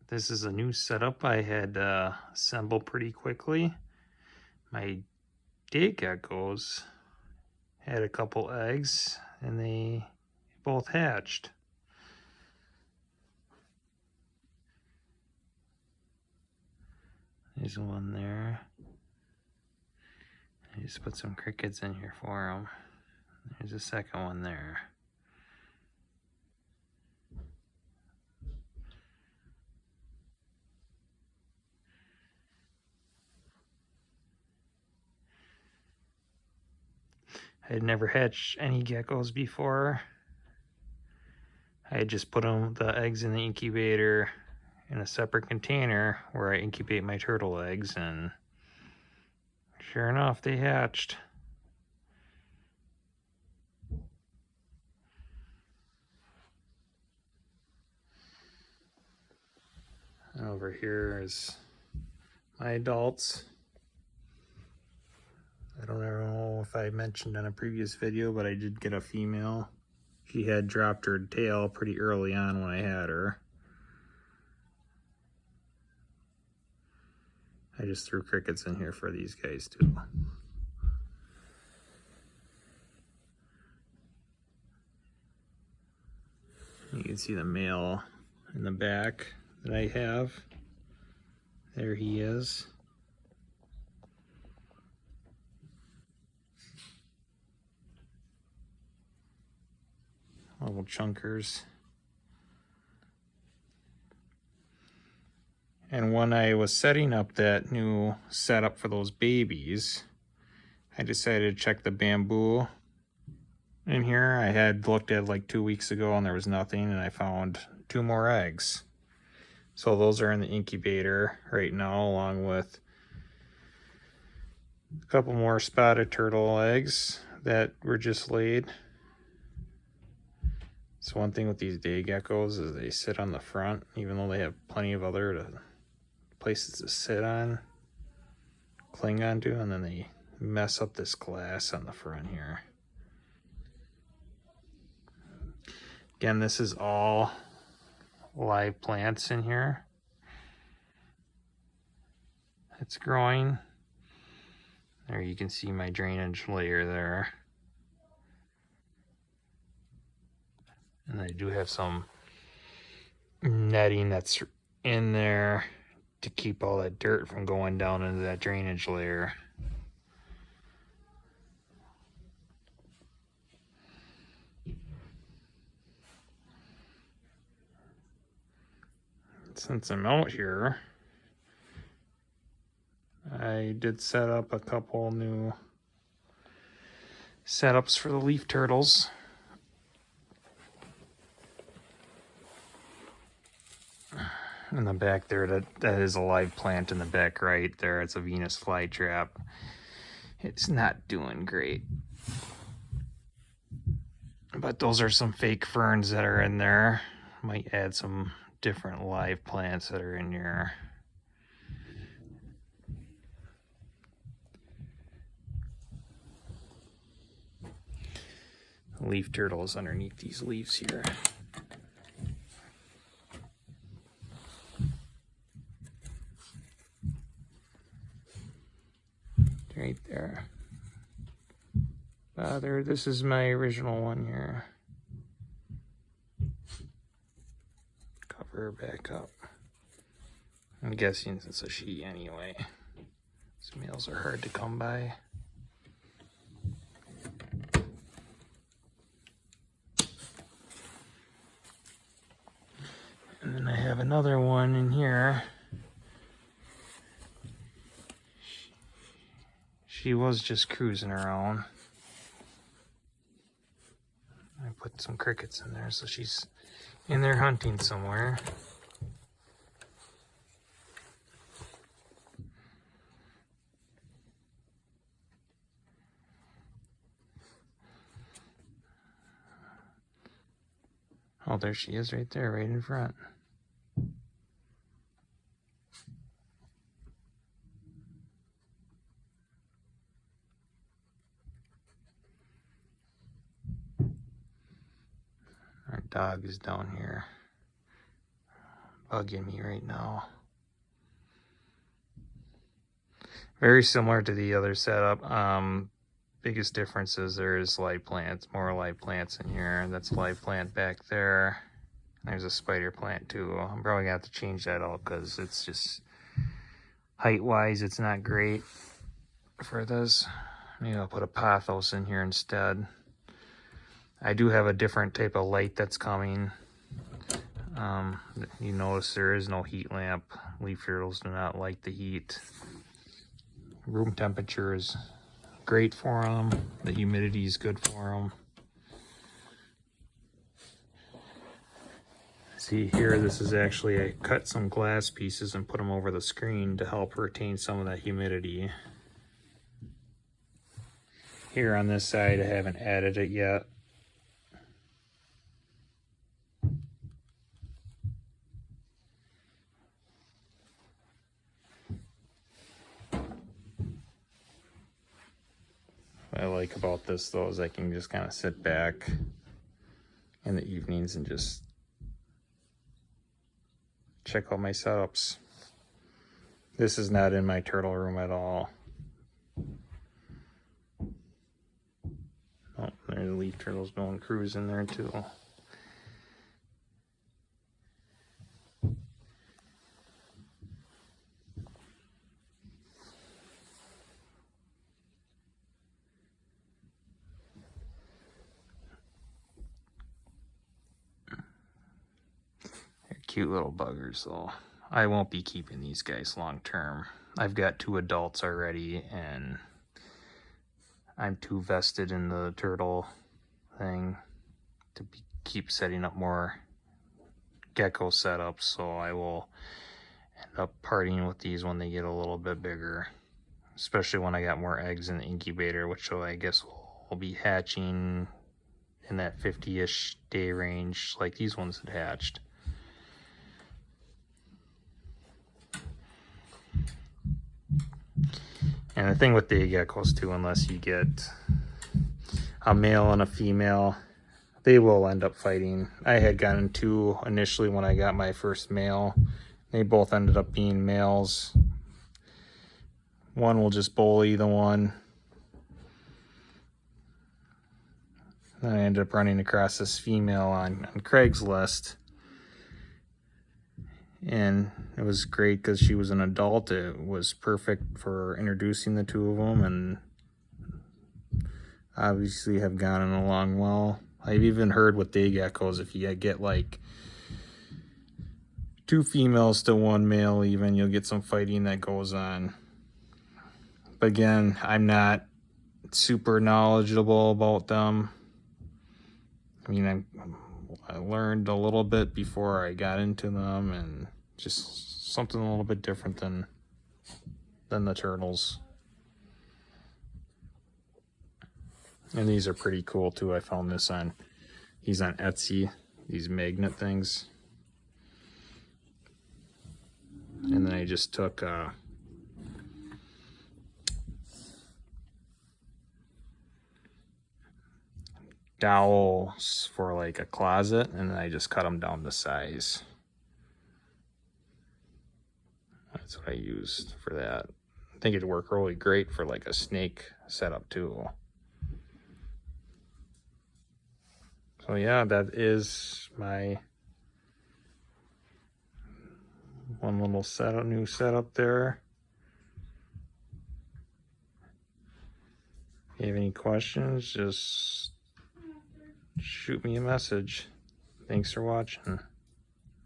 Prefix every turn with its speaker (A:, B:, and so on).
A: This is a new setup I had assembled pretty quickly. My day geckos had a couple eggs and they both hatched. There's one there. I just put some crickets in here for them. There's a second one there. I had never hatched any geckos before. I had just put the eggs in the incubator in a separate container where I incubate my turtle eggs, and sure enough, they hatched. And over here is my adults. I don't know if I mentioned in a previous video, but I did get a female. She had dropped her tail pretty early on when I had her. I just threw crickets in here for these guys too. You can see the male in the back that I have. There he is. Little chunkers. And when I was setting up that new setup for those babies, I decided to check the bamboo in here. I had looked at it like 2 weeks ago and there was nothing, and I found 2 more eggs. So those are in the incubator right now, along with a couple more spotted turtle eggs that were just laid. So one thing with these day geckos is they sit on the front, even though they have plenty of other places to sit on, cling onto, and then they mess up this glass on the front here. Again, this is all live plants in here. It's growing. There you can see my drainage layer there. And I do have some netting that's in there to keep all that dirt from going down into that drainage layer. Since I'm out here, I did set up a couple new setups for the leaf turtles. In the back there, that is a live plant in the back right there. It's a Venus flytrap. It's not doing great. But those are some fake ferns that are in there. Might add some different live plants that are in here. Leaf turtles underneath these leaves here. Right there. This is my original one here. Cover her back up. I'm guessing it's a she anyway. These males are hard to come by. And then I have another one in here. She was just cruising around. I put some crickets in there, so she's in there hunting somewhere. Oh, there she is right there, right in front. Our dog is down here bugging me right now. Very similar to the other setup. Biggest difference is there's live plants, more live plants in here. That's a live plant back there. There's a spider plant too. I'm probably gonna have to change that out because it's just height-wise, it's not great for this. Maybe I'll put a pothos in here instead. I do have a different type of light that's coming. You notice there is no heat lamp. Leaf turtles do not like the heat. Room temperature is great for them. The humidity is good for them. See here, this is actually, I cut some glass pieces and put them over the screen to help retain some of that humidity. Here on this side, I haven't added it yet. What I like about this though is I can just kind of sit back in the evenings and just check out my setups. This is not in my turtle room at all. Oh, there's the leaf turtles going cruising there too. They're cute little buggers though. I won't be keeping these guys long term. I've got 2 adults already and I'm too vested in the turtle thing to keep setting up more gecko setups, so I will end up parting with these when they get a little bit bigger, especially when I got more eggs in the incubator, which I guess will be hatching in that 50-ish day range like these ones had hatched. And the thing with the geckos too, unless you get a male and a female, they will end up fighting. I had gotten 2 initially when I got my first male. They both ended up being males. One will just bully the one. Then I ended up running across this female on Craigslist. And it was great because she was an adult. It was perfect for introducing the 2 of them, and obviously have gotten along well. I've even heard with day geckos, if you get like 2 females to 1 male even, you'll get some fighting that goes on. But again, I'm not super knowledgeable about them. I mean, I learned a little bit before I got into them, and just something a little bit different than the turtles. And these are pretty cool too. I found this on, he's on Etsy, these magnet things. And then I just took dowels for like a closet, and then I just cut them down to size. That's what I used for that. I think it'd work really great for like a snake setup too. So yeah, that is my one little setup, new setup there. If you have any questions, just shoot me a message. Thanks for watching.